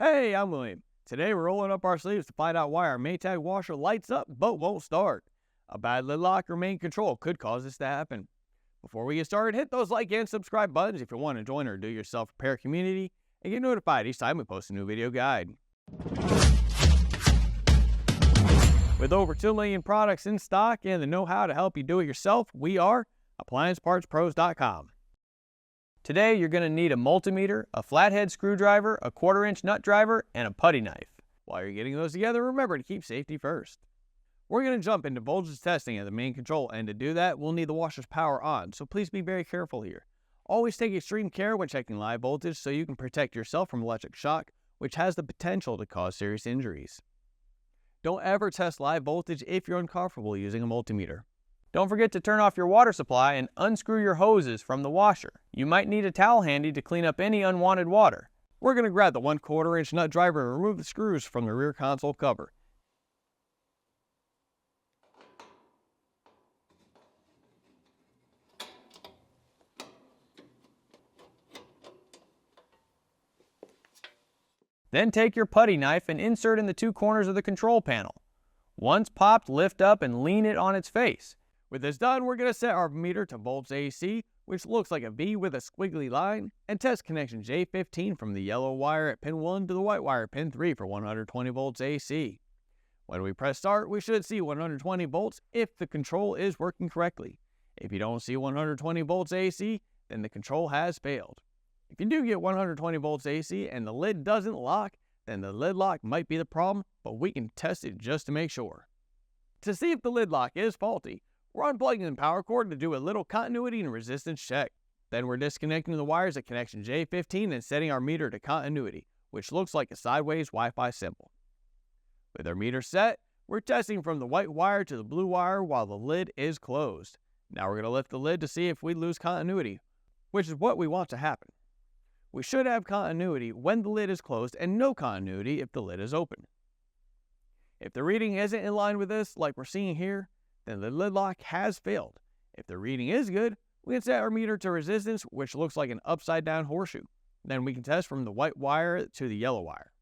Hey, I'm William. Today we're rolling up our sleeves to find out why our Maytag washer lights up but won't start. A bad lid lock or main control could cause this to happen. Before we get started, hit those like and subscribe buttons if you want to join our do-it-yourself repair community and get notified each time we post a new video guide. With over 2 million products in stock and the know-how to help you do it yourself, we are AppliancePartsPros.com. Today you're going to need a multimeter, a flathead screwdriver, a 1/4-inch nut driver, and a putty knife. While you're getting those together, remember to keep safety first. We're going to jump into voltage testing of the main control, and to do that, we'll need the washer's power on, so please be very careful here. Always take extreme care when checking live voltage so you can protect yourself from electric shock, which has the potential to cause serious injuries. Don't ever test live voltage if you're uncomfortable using a multimeter. Don't forget to turn off your water supply and unscrew your hoses from the washer. You might need a towel handy to clean up any unwanted water. We're going to grab the 1/4-inch nut driver and remove the screws from the rear console cover. Then take your putty knife and insert in the 2 corners of the control panel. Once popped, lift up and lean it on its face. With this done, we're going to set our meter to volts AC, which looks like a V with a squiggly line, and test connection J15 from the yellow wire at pin 1 to the white wire at pin 3 for 120 volts AC. When we press start, we should see 120 volts if the control is working correctly. If you don't see 120 volts AC, then the control has failed. If you do get 120 volts AC and the lid doesn't lock, then the lid lock might be the problem, but we can test it just to make sure. To see if the lid lock is faulty, we're unplugging the power cord to do a little continuity and resistance check. Then we're disconnecting the wires at connection J15 and setting our meter to continuity, which looks like a sideways Wi-Fi symbol. With our meter set, we're testing from the white wire to the blue wire while the lid is closed. Now we're going to lift the lid to see if we lose continuity, which is what we want to happen. We should have continuity when the lid is closed and no continuity if the lid is open. If the reading isn't in line with this, like we're seeing here, then the lid lock has failed. If the reading is good, we can set our meter to resistance, which looks like an upside down horseshoe. Then we can test from the white wire to the yellow wire.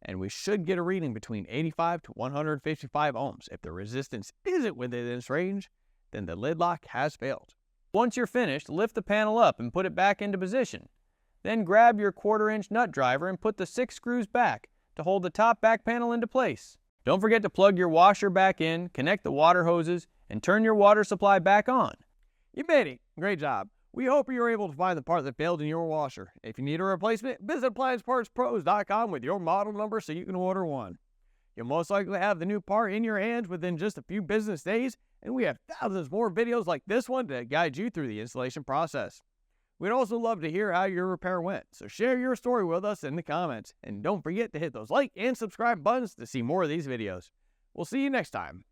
And we should get a reading between 85 to 155 ohms. If the resistance isn't within this range, then the lid lock has failed. Once you're finished, lift the panel up and put it back into position. Then grab your 1/4-inch nut driver and put the 6 screws back to hold the top back panel into place. Don't forget to plug your washer back in, connect the water hoses, and turn your water supply back on. You made it. Great job. We hope you're able to find the part that failed in your washer. If you need a replacement, visit AppliancePartsPros.com with your model number so you can order one. You'll most likely have the new part in your hands within just a few business days, and we have thousands more videos like this one to guide you through the installation process. We'd also love to hear how your repair went, so share your story with us in the comments. And don't forget to hit those like and subscribe buttons to see more of these videos. We'll see you next time.